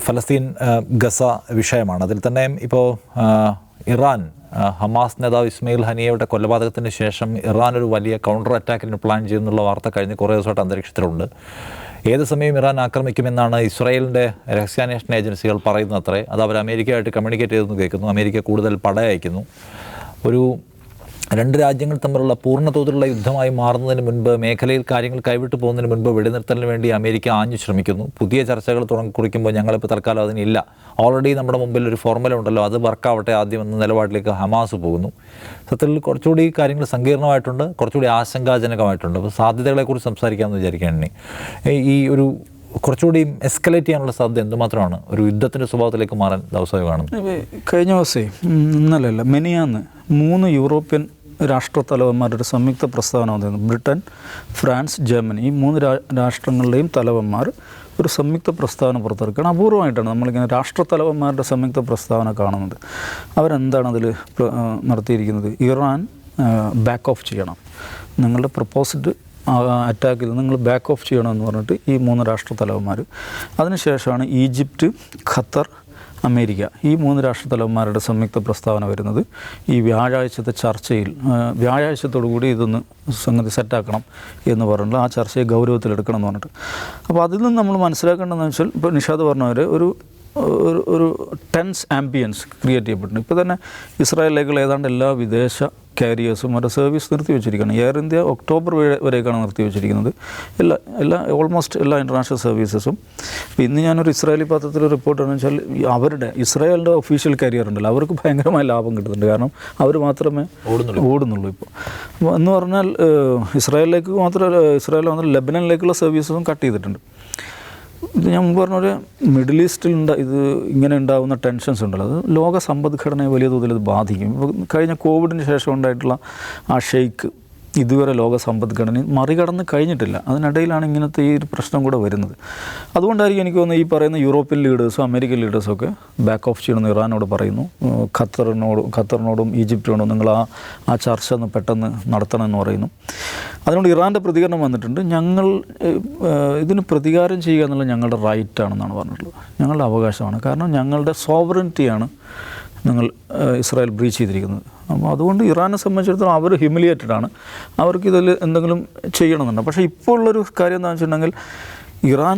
ഫലസ്തീൻ ഗസ വിഷയമാണ്. അതിൽ തന്നെ ഇപ്പോൾ ഇറാൻ ഹമാസ് നേതാവ് ഇസ്മയിൽ ഹനിയയുടെ കൊലപാതകത്തിന് ശേഷം ഇറാൻ ഒരു വലിയ കൗണ്ടർ അറ്റാക്കിന് പ്ലാൻ ചെയ്യുന്നുള്ള വാർത്ത കഴിഞ്ഞ് കുറേ ദിവസമായിട്ട് അന്തരീക്ഷത്തിലുണ്ട്. ഏത് സമയം ഇറാൻ ആക്രമിക്കുമെന്നാണ് ഇസ്രായേലിൻ്റെ രഹസ്യാന്വേഷണ ഏജൻസികൾ പറയുന്നത്രേ. അത് അവർ അമേരിക്കയായിട്ട് കമ്മ്യൂണിക്കേറ്റ് ചെയ്തെന്ന് കേൾക്കുന്നു. അമേരിക്ക കൂടുതൽ പട അയക്കുന്നു. ഒരു രണ്ട് രാജ്യങ്ങൾ തമ്മിലുള്ള പൂർണ്ണ തോതിലുള്ള യുദ്ധമായി മാറുന്നതിന് മുൻപ്, മേഖലയിൽ കാര്യങ്ങൾ കൈവിട്ടു പോകുന്നതിന് മുൻപ് വെടിനിർത്തലിന് വേണ്ടി അമേരിക്ക ആഞ്ഞു ശ്രമിക്കുന്നു. പുതിയ ചർച്ചകൾ കുറിക്കുമ്പോൾ ഞങ്ങളിപ്പോൾ തൽക്കാലം അതിനില്ല, ഓൾറെഡി നമ്മുടെ മുമ്പിൽ ഒരു ഫോർമുല ഉണ്ടല്ലോ, അത് വർക്കാവട്ടെ ആദ്യം എന്ന നിലപാടിലേക്ക് ഹമാസ് പോകുന്നു. സത്യത്തിൽ കുറച്ചുകൂടി കാര്യങ്ങൾ സങ്കീർണമായിട്ടുണ്ട്, കുറച്ചുകൂടി ആശങ്കാജനകമായിട്ടുണ്ട്. അപ്പോൾ സാധ്യതകളെക്കുറിച്ച് സംസാരിക്കാമെന്ന് വിചാരിക്കുകയാണ്. ഈ ഒരു കുറച്ചുകൂടി എസ്കലേറ്റ് ചെയ്യാനുള്ള സാധ്യത എന്തുമാത്രമാണ് ഒരു യുദ്ധത്തിൻ്റെ സ്വഭാവത്തിലേക്ക് മാറാൻ ദിവസമായി കാണുന്നത്? കഴിഞ്ഞ ദിവസമേ, ഇന്നലല്ല മെനിയാന്ന് 3 യൂറോപ്യൻ രാഷ്ട്രത്തലവന്മാരുടെ സംയുക്ത പ്രസ്താവന വന്നിരുന്നു. ബ്രിട്ടൻ, ഫ്രാൻസ്, ജർമ്മനി, ഈ 3 രാഷ്ട്രങ്ങളുടെയും തലവന്മാർ ഒരു സംയുക്ത പ്രസ്താവന പുറത്തിറക്കുകയാണ്. അപൂർവമായിട്ടാണ് നമ്മളിങ്ങനെ രാഷ്ട്രത്തലവന്മാരുടെ സംയുക്ത പ്രസ്താവന കാണുന്നത്. അവരെന്താണ് അതിൽ നടത്തിയിരിക്കുന്നത്? ഇറാൻ ബാക്ക് ഓഫ് ചെയ്യണം, നിങ്ങളുടെ പ്രപ്പോസ്ഡ് അറ്റാക്കിൽ നിങ്ങൾ ബാക്ക് ഓഫ് ചെയ്യണമെന്ന് പറഞ്ഞിട്ട് ഈ 3 രാഷ്ട്രത്തലവന്മാർ. അതിനുശേഷമാണ് ഈജിപ്റ്റ്, ഖത്തർ, അമേരിക്ക, ഈ 3 രാഷ്ട്രത്തലവന്മാരുടെ സംയുക്ത പ്രസ്താവന വരുന്നത്. ഈ വ്യാഴാഴ്ചത്തെ ചർച്ചയിൽ വ്യാഴാഴ്ചത്തോടു കൂടി ഇതൊന്ന് സംഗതി സെറ്റാക്കണം എന്ന് പറഞ്ഞിട്ട് ആ ചർച്ചയെ ഗൗരവത്തിലെടുക്കണം എന്ന് പറഞ്ഞിട്ട്. അപ്പോൾ അതിൽ നിന്ന് നമ്മൾ മനസ്സിലാക്കേണ്ടതെന്ന് വെച്ചാൽ, ഇപ്പോൾ നിഷാദ് പറഞ്ഞവരെ ഒരു ടെൻസ് ആംബിയൻസ് ക്രിയേറ്റ് ചെയ്യപ്പെട്ടിട്ടുണ്ട്. ഇപ്പോൾ തന്നെ ഇസ്രായേലിലേക്കുള്ള ഏതാണ്ട് എല്ലാ വിദേശ കാരിയേഴ്സും അവരുടെ സർവീസ് നിർത്തി വെച്ചിരിക്കുകയാണ്. എയർ ഇന്ത്യ ഒക്ടോബർ വരേക്കാണ് നിർത്തി വെച്ചിരിക്കുന്നത്. ഓൾമോസ്റ്റ് എല്ലാ ഇൻ്റർനാഷണൽ സർവീസസും. ഇന്ന് ഞാനൊരു ഇസ്രായേലി പത്രത്തിൽ റിപ്പോർട്ട് എന്ന് വെച്ചാൽ, അവരുടെ ഇസ്രായേലിൻ്റെ ഒഫീഷ്യൽ കാരിയർ ഉണ്ടല്ലോ, അവർക്ക് ഭയങ്കരമായ ലാഭം കിട്ടുന്നുണ്ട്. കാരണം അവർ മാത്രമേ ഓടുന്നുള്ളൂ ഇപ്പോൾ. എന്ന് പറഞ്ഞാൽ ഇസ്രായേലിലേക്ക് മാത്രമല്ല, ഇസ്രായേൽ മാത്രം ലെബനനിലേക്കുള്ള സർവീസസും കട്ട് ചെയ്തിട്ടുണ്ട്. ഇത് ഞാൻ മുമ്പ് പറഞ്ഞൊരു മിഡിൽ ഈസ്റ്റിൽ ഇത് ഇങ്ങനെ ഉണ്ടാകുന്ന ടെൻഷൻസ് ഉണ്ടല്ലോ, അത് ലോക സമ്പദ്ഘടനയെ വലിയ തോതിൽ ഇത് ബാധിക്കും. ഇപ്പോൾ കഴിഞ്ഞ കോവിഡിന് ശേഷം ഉണ്ടായിട്ടുള്ള ആ ഷെയ്ക്ക് ഇതുവരെ ലോക സമ്പദ്ഘടന മറികടന്ന് കഴിഞ്ഞിട്ടില്ല. അതിനിടയിലാണ് ഇങ്ങനത്തെ ഈ ഒരു പ്രശ്നം കൂടെ വരുന്നത്. അതുകൊണ്ടായിരിക്കും എനിക്ക് തോന്നുന്നത് ഈ പറയുന്ന യൂറോപ്യൻ ലീഡേഴ്സും അമേരിക്കൻ ലീഡേഴ്സും ഒക്കെ ബാക്ക് ഓഫ് ചെയ്യണമെന്ന് ഇറാനോട് പറയുന്നു. ഖത്തറിനോടും ഈജിപ്തിനോടും നിങ്ങൾ ആ ചർച്ച ഒന്ന് പെട്ടെന്ന് നടത്തണമെന്ന് പറയുന്നു. അതുകൊണ്ട് ഇറാൻ്റെ പ്രതികരണം വന്നിട്ടുണ്ട്. ഞങ്ങൾ ഇതിന് പ്രതികാരം ചെയ്യുക എന്നുള്ളത് ഞങ്ങളുടെ റൈറ്റാണെന്നാണ് പറഞ്ഞിട്ടുള്ളത്. ഞങ്ങളുടെ അവകാശമാണ്. കാരണം ഞങ്ങളുടെ സോവറിനിറ്റിയാണ് നിങ്ങൾ ഇസ്രായേൽ ബ്രീച്ച് ചെയ്തിരിക്കുന്നത്. അപ്പോൾ അതുകൊണ്ട് ഇറാനെ സംബന്ധിച്ചിടത്തോളം അവർ ഹ്യൂമിലിയേറ്റഡ് ആണ്. അവർക്ക് ഇതിൽ എന്തെങ്കിലും ചെയ്യണമെന്നുണ്ട്. പക്ഷേ ഇപ്പോൾ ഉള്ളൊരു കാര്യം എന്താണെന്ന് വെച്ചിട്ടുണ്ടെങ്കിൽ, ഇറാൻ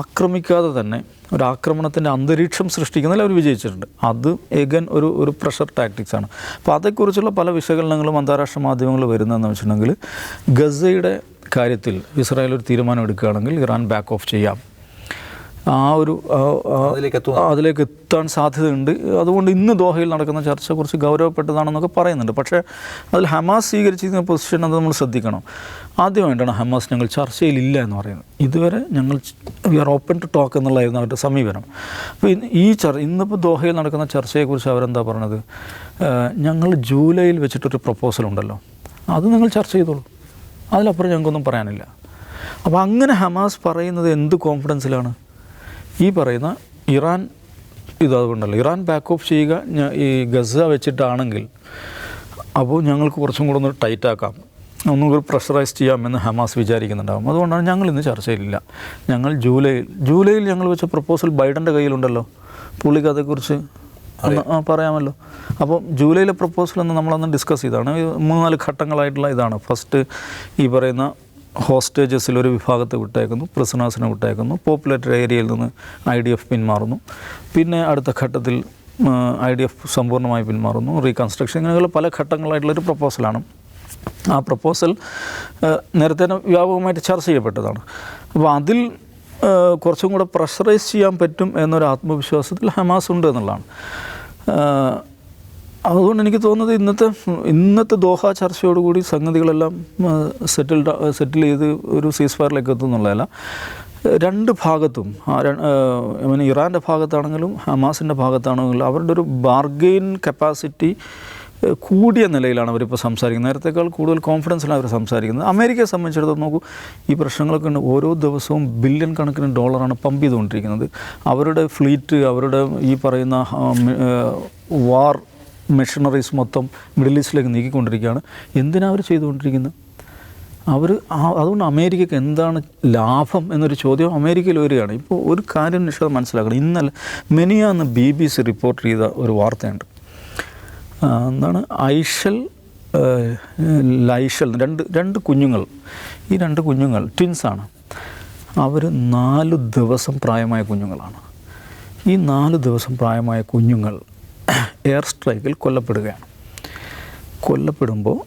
ആക്രമിക്കാതെ തന്നെ ഒരു ആക്രമണത്തിൻ്റെ അന്തരീക്ഷം സൃഷ്ടിക്കുന്നതിൽ അവർ വിജയിച്ചിട്ടുണ്ട്. അത് എഗൻ ഒരു പ്രഷർ ടാക്ടിക്സാണ്. അപ്പോൾ അതേക്കുറിച്ചുള്ള പല വിശകലനങ്ങളും അന്താരാഷ്ട്ര മാധ്യമങ്ങൾ വരുന്നതെന്ന് വെച്ചിട്ടുണ്ടെങ്കിൽ, ഗസയുടെ കാര്യത്തിൽ ഇസ്രായേൽ ഒരു തീരുമാനം എടുക്കുകയാണെങ്കിൽ ഇറാൻ ബാക്ക് ഓഫ് ചെയ്യാം, അതിലേക്ക് എത്താൻ സാധ്യതയുണ്ട്. അതുകൊണ്ട് ഇന്ന് ദോഹയിൽ നടക്കുന്ന ചർച്ച കുറച്ച് ഗൗരവപ്പെട്ടതാണെന്നൊക്കെ പറയുന്നുണ്ട്. പക്ഷേ അതിൽ ഹമാസ് സ്വീകരിച്ചിരിക്കുന്ന പൊസിഷൻ അത് നമ്മൾ ശ്രദ്ധിക്കണം. ആദ്യമായിട്ടാണ് ഹമാസ് ഞങ്ങൾ ചർച്ചയിലില്ല എന്ന് പറയുന്നത്. ഇതുവരെ ഞങ്ങൾ we are open to talk എന്നുള്ളതായിരുന്നു അവരുടെ സമീപനം. അപ്പോൾ ഇന്നിപ്പോൾ ദോഹയിൽ നടക്കുന്ന ചർച്ചയെക്കുറിച്ച് അവരെന്താ പറഞ്ഞത്? ഞങ്ങൾ ജൂലൈയിൽ വെച്ചിട്ടൊരു പ്രപ്പോസൽ ഉണ്ടല്ലോ, അത് നിങ്ങൾ ചർച്ച ചെയ്തോളൂ, അതിലപ്പുറം ഞങ്ങൾക്കൊന്നും പറയാനില്ല. അപ്പോൾ അങ്ങനെ ഹമാസ് പറയുന്നത് എന്ത് കോൺഫിഡൻസിലാണ്? ഈ പറയുന്ന ഇറാൻ ഇതുകൊണ്ടല്ല, ഇറാൻ ബാക്ക് ഓഫ് ചെയ്യുക ഈ ഗസ വെച്ചിട്ടാണെങ്കിൽ അപ്പോൾ ഞങ്ങൾക്ക് കുറച്ചും കൂടെ ഒന്ന് ടൈറ്റാക്കാം, ഒന്നുകൂടി പ്രഷറൈസ് ചെയ്യാമെന്ന് ഹമാസ് വിചാരിക്കുന്നുണ്ടാകും. അതുകൊണ്ടാണ് ഞങ്ങൾ ഇന്ന് ചർച്ചയിലില്ല. ഞങ്ങൾ ജൂലൈയിൽ ഞങ്ങൾ വെച്ച പ്രപ്പോസൽ ബൈഡൻ്റെ കയ്യിലുണ്ടല്ലോ, പുള്ളിക്ക് അതേക്കുറിച്ച് പറയാമല്ലോ. അപ്പോൾ ജൂലൈയിലെ പ്രപ്പോസൽ എന്ന് നമ്മളന്ന് ഡിസ്കസ് ചെയ്താണ്. 3-4 ഘട്ടങ്ങളായിട്ടുള്ള ഇതാണ്. ഫസ്റ്റ് ഈ പറയുന്ന ഹോസ്റ്റേജസിലൊരു വിഭാഗത്തെ വിട്ടേക്കുന്നു, പ്രിസണേഴ്സിനെ വിട്ടേക്കുന്നു, പോപ്പുലേറ്റഡ് ഏരിയയിൽ നിന്ന് IDF പിന്മാറുന്നു. പിന്നെ അടുത്ത ഘട്ടത്തിൽ IDF സമ്പൂർണ്ണമായി പിന്മാറുന്നു, റീകൺസ്ട്രക്ഷൻ, ഇങ്ങനെയുള്ള പല ഘട്ടങ്ങളായിട്ടുള്ളൊരു പ്രപ്പോസലാണ്. ആ പ്രപ്പോസൽ നേരത്തെ വ്യാപകമായിട്ട് ചർച്ച ചെയ്യപ്പെട്ടതാണ്. അപ്പോൾ അതിൽ കുറച്ചും കൂടെ പ്രഷറൈസ് ചെയ്യാൻ പറ്റും എന്നൊരു ആത്മവിശ്വാസത്തിൽ ഹമാസ് ഉണ്ട് എന്നുള്ളതാണ്. അതുകൊണ്ട് എനിക്ക് തോന്നുന്നത് ഇന്നത്തെ ദോഹ ചർച്ചയോടുകൂടി സംഗതികളെല്ലാം സെറ്റിൽ ചെയ്ത് ഒരു സീസ് ഫയറിലേക്ക് എത്തുന്നുള്ളതല്ല. രണ്ട് ഭാഗത്തും, ഇറാൻ്റെ ഭാഗത്താണെങ്കിലും ഹമാസിൻ്റെ ഭാഗത്താണെങ്കിലും അവരുടെ ഒരു ബാർഗെയിൻ കപ്പാസിറ്റി കൂടിയ നിലയിലാണ് അവരിപ്പോൾ സംസാരിക്കുന്നത്. നേരത്തേക്കാൾ കൂടുതൽ കോൺഫിഡൻസിലാണ് അവർ സംസാരിക്കുന്നത്. അമേരിക്കയെ സംബന്ധിച്ചിടത്തോളം നോക്കൂ, ഈ പ്രശ്നങ്ങളൊക്കെ ഉണ്ട്. ഓരോ ദിവസവും ബില്യൺ കണക്കിന് ഡോളറാണ് പമ്പ് ചെയ്തുകൊണ്ടിരിക്കുന്നത്. അവരുടെ ഫ്ലീറ്റ്, അവരുടെ ഈ പറയുന്ന വാർ മെഷീനറീസ് മൊത്തം മിഡിൽ ഈസ്റ്റിലേക്ക് നീക്കിക്കൊണ്ടിരിക്കുകയാണ്. എന്തിനാണ് അവർ ചെയ്തുകൊണ്ടിരിക്കുന്നത്? അതുകൊണ്ട് അമേരിക്കയ്ക്ക് എന്താണ് ലാഭം എന്നൊരു ചോദ്യം അമേരിക്കയിൽ വരികയാണ്. ഇപ്പോൾ ഒരു കാര്യം നിഷേധം മനസ്സിലാക്കണം. ഇന്നലെ മെനിയാന്ന് BBC റിപ്പോർട്ട് ചെയ്ത ഒരു വാർത്തയുണ്ട്. എന്താണ് ലൈഷൽ രണ്ട് കുഞ്ഞുങ്ങൾ. ഈ രണ്ട് കുഞ്ഞുങ്ങൾ ട്വിൻസാണ്. അവർ 4 ദിവസം പ്രായമായ കുഞ്ഞുങ്ങളാണ്. ഈ 4 ദിവസം പ്രായമായ കുഞ്ഞുങ്ങൾ എയർ സ്ട്രൈക്കിൽ കൊല്ലപ്പെടുകയാണ്. കൊല്ലപ്പെടുമ്പോൾ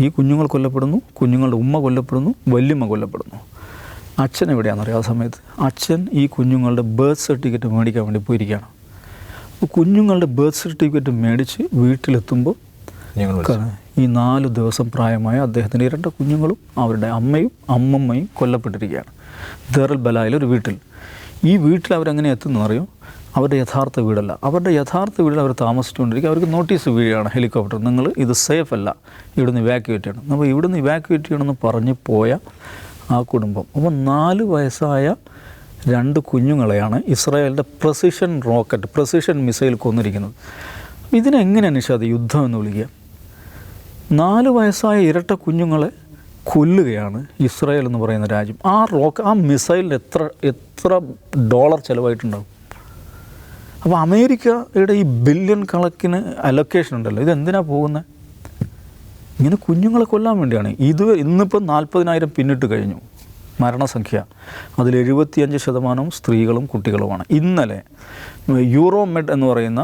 ഈ കുഞ്ഞുങ്ങൾ കൊല്ലപ്പെടുന്നു, കുഞ്ഞുങ്ങളുടെ ഉമ്മ കൊല്ലപ്പെടുന്നു, വല്യമ്മ കൊല്ലപ്പെടുന്നു. അച്ഛൻ എവിടെയാണെന്നറിയാം? ആ സമയത്ത് അച്ഛൻ ഈ കുഞ്ഞുങ്ങളുടെ ബർത്ത് സർട്ടിഫിക്കറ്റ് മേടിക്കാൻ വേണ്ടി പോയിരിക്കുകയാണ്. കുഞ്ഞുങ്ങളുടെ ബർത്ത് സർട്ടിഫിക്കറ്റ് മേടിച്ച് വീട്ടിലെത്തുമ്പോൾ ഈ 4 ദിവസം പ്രായമായ അദ്ദേഹത്തിൻ്റെ 2 കുഞ്ഞുങ്ങളും അവരുടെ അമ്മയും അമ്മമ്മയും കൊല്ലപ്പെട്ടിരിക്കുകയാണ് ദേർ ബലായിലൊരു വീട്ടിൽ. ഈ വീട്ടിൽ അവരെങ്ങനെ എത്തുന്നറിയോ? അവരുടെ യഥാർത്ഥ വീടല്ല. അവരുടെ യഥാർത്ഥ വീട്ടിൽ അവർ താമസിച്ചുകൊണ്ടിരിക്കുക. അവർക്ക് നോട്ടീസ് വീഴുകയാണ്, ഹെലികോപ്റ്റർ നിങ്ങൾ ഇത് സേഫ് അല്ല, ഇവിടുന്ന് ഇവാക്യുവേറ്റ് ചെയ്യണം. അപ്പോൾ ഇവിടുന്ന് ഇവാക്യുവേറ്റ് ചെയ്യണമെന്ന് പറഞ്ഞ് പോയ ആ കുടുംബം. അപ്പോൾ 4 വയസ്സായ 2 കുഞ്ഞുങ്ങളെയാണ് ഇസ്രായേലിൻ്റെ പ്രസിഷൻ മിസൈൽ കൊന്നിരിക്കുന്നത്. ഇതിനെങ്ങനെയാണ് നിഷാദ് യുദ്ധം എന്ന് വിളിക്കുക? 4 വയസ്സായ ഇരട്ട കുഞ്ഞുങ്ങളെ കൊല്ലുകയാണ് ഇസ്രായേൽ എന്ന് പറയുന്ന രാജ്യം. ആ മിസൈലിന് എത്ര ഡോളർ ചിലവായിട്ടുണ്ടാകും? അപ്പോൾ അമേരിക്കയുടെ ഈ ബില്യൺ കണക്കിന് അലൊക്കേഷൻ ഉണ്ടല്ലോ, ഇതെന്തിനാണ് പോകുന്നത്? ഇങ്ങനെ കുഞ്ഞുങ്ങളെ കൊല്ലാൻ വേണ്ടിയാണ്. ഇന്നിപ്പോൾ 40,000 പിന്നിട്ട് കഴിഞ്ഞു മരണസംഖ്യ. അതിൽ 75% സ്ത്രീകളും കുട്ടികളുമാണ്. ഇന്നലെ യൂറോമെഡ് എന്ന് പറയുന്ന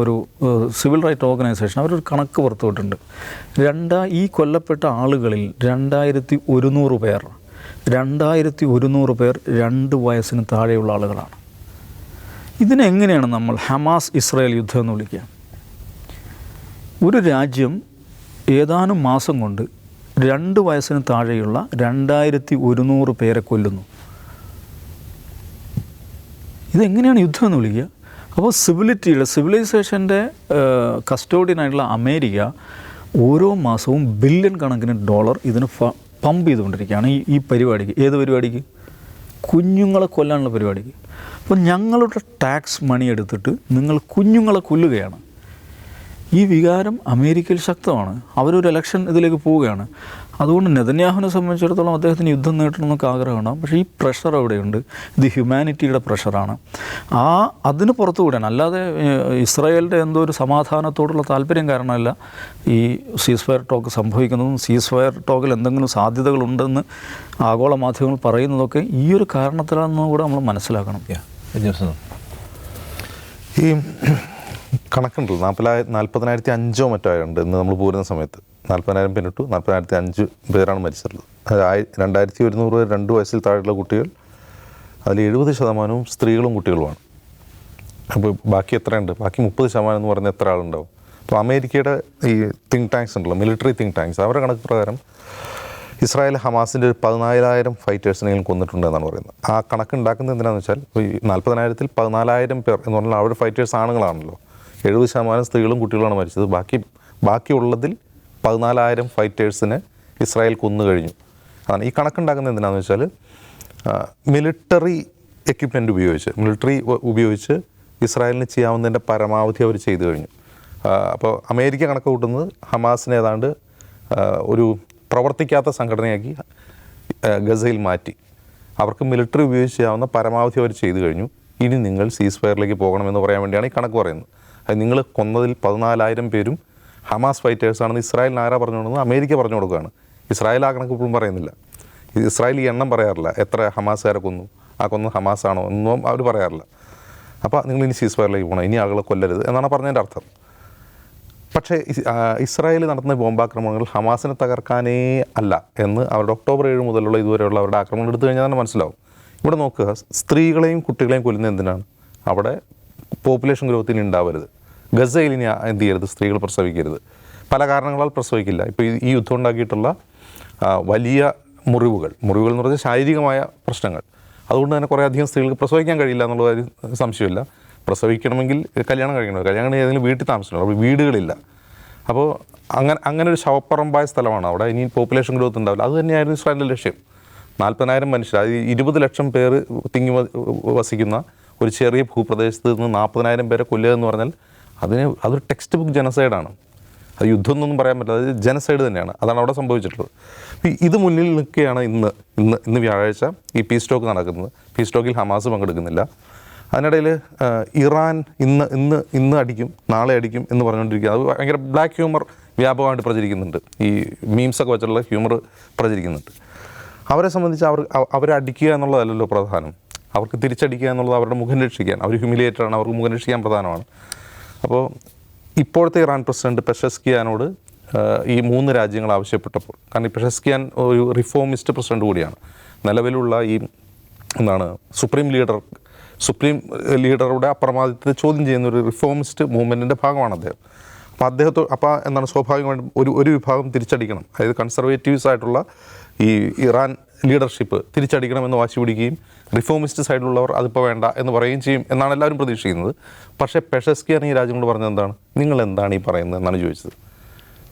ഒരു സിവിൽ റൈറ്റ് ഓർഗനൈസേഷൻ അവരൊരു കണക്ക് പുറത്തുവിട്ടുണ്ട്. ഈ കൊല്ലപ്പെട്ട ആളുകളിൽ 2100 പേർ 2 വയസ്സിന് താഴെയുള്ള ആളുകളാണ്. ഇതിനെങ്ങനെയാണ് നമ്മൾ ഹമാസ് ഇസ്രായേൽ യുദ്ധം എന്ന് വിളിക്കുക? ഒരു രാജ്യം ഏതാനും മാസം കൊണ്ട് 2 വയസ്സിന് താഴെയുള്ള 2100 പേരെ കൊല്ലുന്നു. ഇതെങ്ങനെയാണ് യുദ്ധം എന്ന് വിളിക്കുക? അപ്പോൾ സിവിലൈസേഷൻ്റെ കസ്റ്റോഡിയനായിട്ടുള്ള അമേരിക്ക ഓരോ മാസവും ബില്യൺ കണക്കിന് ഡോളർ ഇതിന് പമ്പ് ചെയ്തുകൊണ്ടിരിക്കുകയാണ് ഈ പരിപാടിക്ക്. ഏത് പരിപാടിക്ക്? കുഞ്ഞുങ്ങളെ കൊല്ലാനുള്ള പരിപാടിക്ക്. അപ്പോൾ ഞങ്ങളുടെ ടാക്സ് മണി എടുത്തിട്ട് നിങ്ങൾ കുഞ്ഞുങ്ങളെ കൊല്ലുകയാണ്. ഈ വികാരം അമേരിക്കയിൽ ശക്തമാണ്. അവരൊരു ഇലക്ഷൻ ഇതിലേക്ക് പോവുകയാണ്. അതുകൊണ്ട് നെതന്യാഹുവിനെ സംബന്ധിച്ചിടത്തോളം അദ്ദേഹത്തിന് യുദ്ധം നേട്ടണമെന്നൊക്കെ ആഗ്രഹമുണ്ടാകും. പക്ഷേ ഈ പ്രഷർ അവിടെയുണ്ട്. ഇത് ഹ്യൂമാനിറ്റിയുടെ പ്രഷറാണ്. അതിന് പുറത്തു കൂടെയാണ്. അല്ലാതെ ഇസ്രായേലിൻ്റെ എന്തോ ഒരു സമാധാനത്തോടുള്ള താല്പര്യം കാരണമല്ല ഈ സീസ് ഫയർ ടോക്ക് സംഭവിക്കുന്നതും സീസ് ഫയർ ടോക്കിൽ എന്തെങ്കിലും സാധ്യതകളുണ്ടെന്ന് ആഗോള മാധ്യമങ്ങൾ പറയുന്നതൊക്കെ ഈ ഒരു കാരണത്തിലാണെന്ന് കൂടെ നമ്മൾ മനസ്സിലാക്കണം. ഈ കണക്കുണ്ടല്ലോ 40,005 മറ്റോ ആയുണ്ട് ഇന്ന് നമ്മൾ പോരുന്ന സമയത്ത്. 40,000 പിന്നിട്ടു, 40,005 പേരാണ് മരിച്ചിട്ടുള്ളത്. 2,100 2 വയസ്സിൽ താഴെയുള്ള കുട്ടികൾ, അതിൽ 70% സ്ത്രീകളും കുട്ടികളുമാണ്. അപ്പോൾ ബാക്കി എത്രയുണ്ട്? ബാക്കി 30% എന്ന് പറഞ്ഞാൽ എത്ര ആളുണ്ടാവും? അപ്പോൾ അമേരിക്കയുടെ ഈ തിങ്ക് ടാങ്ക്സ് ഉണ്ടല്ലോ, മിലിറ്ററി തിങ്ക് ടാങ്ക്സ്, അവരുടെ കണക്ക് പ്രകാരം ഇസ്രായേൽ ഹമാസിൻ്റെ 14,000 ഫൈറ്റേഴ്സിനെങ്കിലും കൊന്നിട്ടുണ്ടെന്നാണ് പറയുന്നത്. ആ കണക്ക് ഉണ്ടാക്കുന്നത് എന്തിനാണെന്ന് വെച്ചാൽ ഈ 40,000-ൽ 14,000 പേർ എന്ന് പറഞ്ഞാൽ അവരുടെ ഫൈറ്റേഴ്സ് ആണുങ്ങളാണല്ലോ. 70% സ്ത്രീകളും കുട്ടികളുമാണ് മരിച്ചത്. ബാക്കിയുള്ളതിൽ 14,000 ഫൈറ്റേഴ്സിനെ ഇസ്രായേൽ കൊന്നു കഴിഞ്ഞു. അതാണ് ഈ കണക്കുണ്ടാക്കുന്നത് എന്തിനാണെന്ന് വെച്ചാൽ മിലിറ്ററി എക്യുപ്മെൻറ്റ് ഉപയോഗിച്ച് ഇസ്രായേലിന് ചെയ്യാവുന്നതിൻ്റെ പരമാവധി അവർ ചെയ്തു കഴിഞ്ഞു. അപ്പോൾ അമേരിക്ക കണക്ക് കൂട്ടുന്നത് ഹമാസിനെ ഏതാണ്ട് ഒരു പ്രവർത്തിക്കാത്ത സംഘടനയാക്കി ഗസയിൽ മാറ്റി. അവർക്ക് മിലിറ്ററി ഉപയോഗിച്ച് ചെയ്യാവുന്ന പരമാവധി അവർ ചെയ്തു കഴിഞ്ഞു. ഇനി നിങ്ങൾ സീസ് ഫയറിലേക്ക് പോകണമെന്ന് പറയാൻ വേണ്ടിയാണ് ഈ കണക്ക് പറയുന്നത്. അത് നിങ്ങൾ കൊന്നതിൽ 14,000 പേരും ഹമാസ് ഫൈറ്റേഴ്സാണെന്ന് ഇസ്രായേലിന് ആരാ പറഞ്ഞു കൊടുക്കുന്നത്? അമേരിക്ക പറഞ്ഞു കൊടുക്കുകയാണ്. ഇസ്രായേൽ ആ കണക്ക് ഇപ്പോഴും പറയുന്നില്ല. ഇസ്രായേൽ ഈ എണ്ണം പറയാറില്ല, എത്ര ഹമാസുകാരെ കൊന്നു, കൊന്നത് ഹമാസാണോ ഒന്നും അവർ പറയാറില്ല. അപ്പോൾ നിങ്ങൾ ഇനി സീസ് ഫയറിലേക്ക് പോകണം, ഇനി ആളുകളെ കൊല്ലരുത് എന്നാണ് പറഞ്ഞതിൻ്റെ അർത്ഥം. പക്ഷേ ഇസ്രായേൽ നടത്തുന്ന ബോംബാക്രമണങ്ങൾ ഹമാസിനെ തകർക്കാനേ അല്ല എന്ന് അവരുടെ ഒക്ടോബർ 7 മുതലുള്ള ഇതുവരെയുള്ള അവരുടെ ആക്രമണം എടുത്തു കഴിഞ്ഞാൽ തന്നെ മനസ്സിലാവും. ഇവിടെ നോക്കുക, സ്ത്രീകളെയും കുട്ടികളെയും കൊല്ലുന്നത് എന്തിനാണ്? അവിടെ പോപ്പുലേഷൻ ഗ്രോത്ത് ഇനി ഉണ്ടാവരുത്. ഗസയിൽ ഇനി എന്ത് ചെയ്യരുത്? സ്ത്രീകൾ പ്രസവിക്കരുത്. പല കാരണങ്ങളാൽ പ്രസവിക്കില്ല. ഇപ്പോൾ ഈ യുദ്ധം ഉണ്ടാക്കിയിട്ടുള്ള വലിയ മുറിവുകൾ എന്ന് പറഞ്ഞാൽ ശാരീരികമായ പ്രശ്നങ്ങൾ. അതുകൊണ്ട് തന്നെ കുറേ അധികം സ്ത്രീകൾക്ക് പ്രസവിക്കാൻ കഴിയില്ല എന്നുള്ള കാര്യം സംശയമില്ല. പ്രസവിക്കണമെങ്കിൽ കല്യാണം കഴിക്കണം ഏതെങ്കിലും വീട്ടിൽ താമസിക്കണം. അപ്പോൾ വീടുകളില്ല. അപ്പോൾ അങ്ങനെ ഒരു ശവപ്പറമ്പായ സ്ഥലമാണ് അവിടെ. ഇനി പോപ്പുലേഷൻ ഗ്രോത്ത് ഉണ്ടാവില്ല. അത് തന്നെയായിരുന്നു ഇസ്രായേലിൻ്റെ ലക്ഷ്യം. 40,000 മനുഷ്യർ, അത് 20 ലക്ഷം പേര് തിങ്ങി വസിക്കുന്ന ഒരു ചെറിയ ഭൂപ്രദേശത്ത് നിന്ന് 40,000 പേരെ കൊല്ലുക എന്ന് പറഞ്ഞാൽ അതൊരു ടെക്സ്റ്റ് ബുക്ക് ജനസൈഡാണ്. അത് യുദ്ധം എന്നൊന്നും പറയാൻ പറ്റില്ല, അത് ജനസൈഡ് തന്നെയാണ്. അതാണ് അവിടെ സംഭവിച്ചിട്ടുള്ളത്. ഇത് മുന്നിൽ നിൽക്കുകയാണ് ഇന്ന് വ്യാഴാഴ്ച ഈ പീസ് ടോക്ക് നടക്കുന്നത്. പീസ് ടോക്കിൽ ഹമാസ് പങ്കെടുക്കുന്നില്ല. അതിനിടയിൽ ഇറാൻ ഇന്ന് അടിക്കും, നാളെ അടിക്കും എന്ന് പറഞ്ഞുകൊണ്ടിരിക്കുക. അത് ഭയങ്കര ബ്ലാക്ക് ഹ്യൂമർ വ്യാപകമായിട്ട് പ്രചരിക്കുന്നുണ്ട്. ഈ മീംസൊക്കെ വെച്ചിട്ടുള്ള ഹ്യൂമർ പ്രചരിക്കുന്നുണ്ട്. അവരെ സംബന്ധിച്ച് അവരെ അടിക്കുക എന്നുള്ളതല്ലല്ലോ പ്രധാനം. അവർക്ക് തിരിച്ചടിക്കുക എന്നുള്ളത് അവരുടെ മുഖം രക്ഷിക്കാൻ, അവർ ഹ്യൂമിലിയേറ്ററാണ്, അവർക്ക് മുഖം രക്ഷിക്കാൻ പ്രധാനമാണ്. അപ്പോൾ ഇപ്പോഴത്തെ ഇറാൻ പ്രസിഡന്റ് പെഷസ്കിയാനോട് ഈ 3 രാജ്യങ്ങൾ ആവശ്യപ്പെട്ടപ്പോൾ, കാരണം ഈ പെഷസ്കിയാൻ ഒരു റിഫോമിസ്റ്റ് പ്രസിഡന്റ് കൂടിയാണ്, നിലവിലുള്ള ഈ സുപ്രീം ലീഡറുടെ അപ്രമാദിത്വത്തെ ചോദ്യം ചെയ്യുന്ന ഒരു റിഫോമിസ്റ്റ് മൂവ്മെൻറ്റിൻ്റെ ഭാഗമാണ് അദ്ദേഹം. അപ്പോൾ സ്വാഭാവികമായിട്ടും ഒരു വിഭാഗം തിരിച്ചടിക്കണം, അതായത് കൺസർവേറ്റീവ്സ് ആയിട്ടുള്ള ഈ ഇറാൻ ലീഡർഷിപ്പ് തിരിച്ചടിക്കണമെന്ന് വാശി പിടിക്കുകയും റിഫോമിസ്റ്റ് സൈഡിലുള്ളവർ അതിപ്പോൾ വേണ്ട എന്ന് പറയുകയും ചെയ്യും എന്നാണ് എല്ലാവരും പ്രതീക്ഷിക്കുന്നത്. പക്ഷേ പെഷസ്കിയാൻ ഈ രാജ്യങ്ങളോട് പറഞ്ഞത് എന്താണ്? നിങ്ങൾ എന്താണ് ഈ പറയുന്നത് എന്നാണ് ചോദിച്ചത്.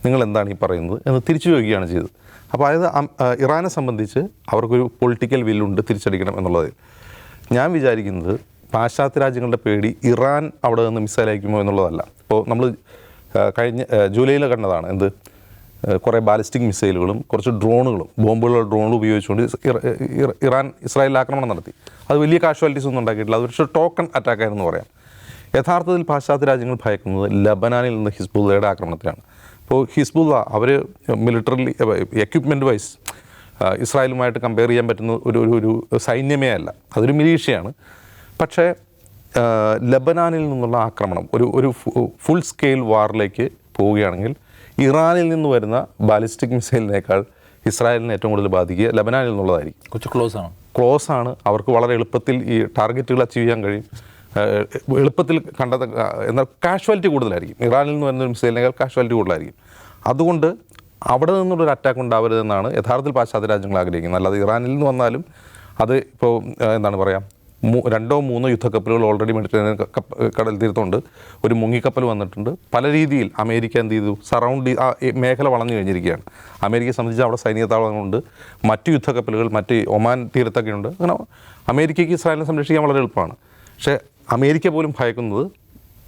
നിങ്ങൾ എന്താണ് ഈ പറയുന്നത് എന്ന് തിരിച്ചു ചോദിക്കുകയാണ് ചെയ്തത്. അപ്പോൾ അതായത് ഇറാനെ സംബന്ധിച്ച് അവർക്കൊരു പൊളിറ്റിക്കൽ വില്ലുണ്ട് തിരിച്ചടിക്കണം എന്നുള്ളത്. ഞാൻ വിചാരിക്കുന്നത് പാശ്ചാത്യ രാജ്യങ്ങളുടെ പേടി ഇറാൻ അവിടെ നിന്ന് മിസൈൽ അയക്കുമോ എന്നുള്ളതല്ല. ഇപ്പോൾ നമ്മൾ കഴിഞ്ഞ ജൂലൈയിൽ കണ്ടതാണ് കുറേ ബാലിസ്റ്റിക് മിസൈലുകളും കുറച്ച് ഡ്രോണുകളും, ബോംബുകളുടെ ഡ്രോണുകൾ ഉപയോഗിച്ചുകൊണ്ട് ഇറാൻ ഇസ്രായേലിൽ ആക്രമണം നടത്തി. അത് വലിയ കാഷ്വാലിറ്റീസ് ഒന്നും ഉണ്ടാക്കിയിട്ടില്ല. അത് പക്ഷേ ടോക്കൺ അറ്റാക്കായിരുന്നു പറയാം. യഥാർത്ഥത്തിൽ പാശ്ചാത്യ രാജ്യങ്ങൾ ഭയക്കുന്നത് ലബനാനിൽ നിന്ന് ഹിസ്ബുള്ളയുടെ ആക്രമണത്തിലാണ്. ഇപ്പോൾ ഹിസ്ബുള്ള അവർ മിലിറ്ററി എക്യുപ്മെൻറ്റ് വൈസ് ഇസ്രായേലുമായിട്ട് കമ്പയർ ചെയ്യാൻ പറ്റുന്ന ഒരു സൈന്യമേ അല്ല, അതൊരു മിലീഷ്യയാണ്. പക്ഷേ ലബനാനിൽ നിന്നുള്ള ആക്രമണം ഒരു ഫുൾ സ്കെയിൽ വാറിലേക്ക് പോവുകയാണെങ്കിൽ ഇറാനിൽ നിന്ന് വരുന്ന ബാലിസ്റ്റിക് മിസൈലിനേക്കാൾ ഇസ്രായേലിനെ ഏറ്റവും കൂടുതൽ ബാധിക്കുക ലബനാനിൽ നിന്നുള്ളതായിരിക്കും. കുറച്ച് ക്ലോസ് ആണ്. അവർക്ക് വളരെ എളുപ്പത്തിൽ ഈ ടാർഗറ്റുകൾ അച്ചീവ് ചെയ്യാൻ കഴിയും. എളുപ്പത്തിൽ എന്നാൽ കാഷ്വാലിറ്റി കൂടുതലായിരിക്കും. ഇറാനിൽ നിന്ന് വരുന്ന മിസൈലിനേക്കാൾ കാഷ്വാലിറ്റി കൂടുതലായിരിക്കും. അതുകൊണ്ട് അവിടെ നിന്നുള്ളൊരു അറ്റാക്ക് ഉണ്ടാവരുതെന്നാണ് യഥാർത്ഥത്തിൽ പാശ്ചാത്യ രാജ്യങ്ങൾ ആഗ്രഹിക്കുന്നത്. അല്ലാതെ ഇറാനിൽ നിന്ന് വന്നാലും അത് ഇപ്പോൾ 2-3 യുദ്ധക്കപ്പലുകൾ ഓൾറെഡി മെഡിറ്ററേനിയൻ കടൽ തീരത്തുണ്ട്. ഒരു മുങ്ങിക്കപ്പൽ വന്നിട്ടുണ്ട്. പല രീതിയിൽ അമേരിക്ക എന്ത് ചെയ്തു, മേഖല വളഞ്ഞു കഴിഞ്ഞിരിക്കുകയാണ്. അമേരിക്കയെ സംബന്ധിച്ച് അവിടെ സൈനിക താവളങ്ങളുണ്ട്, മറ്റു യുദ്ധക്കപ്പലുകൾ മറ്റ് ഒമാൻ തീരത്തൊക്കെ ഉണ്ട്. അങ്ങനെ അമേരിക്കയ്ക്ക് ഇസ്രായേലിനെ സംരക്ഷിക്കാൻ വളരെ എളുപ്പമാണ്. പക്ഷേ അമേരിക്ക പോലും ഭയക്കുന്നത്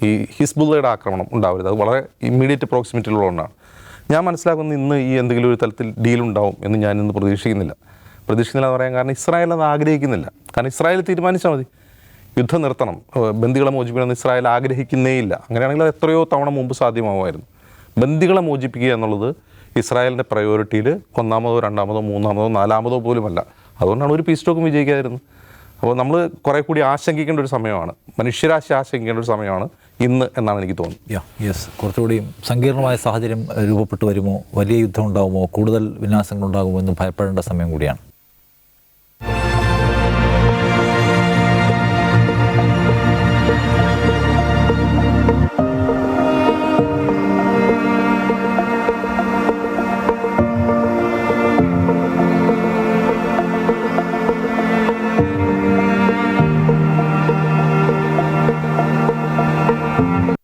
ഈ ഹിസ്ബുള്ളയുടെ ആക്രമണം ഉണ്ടാവരുത്. അത് വളരെ ഇമ്മീഡിയറ്റ് പ്രോക്സിമിറ്റിയിലുള്ളതുകൊണ്ടാണ്. ഞാൻ മനസ്സിലാക്കുന്നത് ഇന്ന് ഈ എന്തെങ്കിലും ഒരു തരത്തിൽ ഡീലുണ്ടാവും എന്ന് ഞാനിന്ന് പ്രതീക്ഷിക്കുന്നില്ല എന്ന് പറയാൻ കാരണം ഇസ്രായേൽ അത് ആഗ്രഹിക്കുന്നില്ല. കാരണം ഇസ്രായേൽ തീരുമാനിച്ചാൽ മതി, യുദ്ധം നിർത്തണം, ബന്ദികളെ മോചിപ്പിക്കണമെന്ന് ഇസ്രായേൽ ആഗ്രഹിക്കുന്നേയില്ല. അങ്ങനെയാണെങ്കിൽ അത് എത്രയോ തവണ മുമ്പ് സാധ്യമാകുമായിരുന്നു. ബന്ദികളെ മോചിപ്പിക്കുക എന്നുള്ളത് ഇസ്രായേലിൻ്റെ പ്രയോറിറ്റിയിൽ 1-മോ 2-മോ 3-മോ 4-മോ പോലുമല്ല. അതുകൊണ്ടാണ് ഒരു പീസ് ടോക്കും വിജയിക്കാതിരുന്നത്. അപ്പോൾ നമ്മൾ കുറേ കൂടി ആശങ്കിക്കേണ്ട ഒരു സമയമാണ്, മനുഷ്യരാശി ആശങ്കിക്കേണ്ട ഒരു സമയമാണ് ഇന്ന് എന്നാണ് എനിക്ക് തോന്നുന്നത്. കുറച്ചുകൂടി സങ്കീർണമായ സാഹചര്യം രൂപപ്പെട്ടു വരുമോ, വലിയ യുദ്ധം ഉണ്ടാകുമോ, കൂടുതൽ വിനാശങ്ങൾ ഉണ്ടാകുമോ എന്ന് ഭയപ്പെടേണ്ട സമയം കൂടിയാണ്.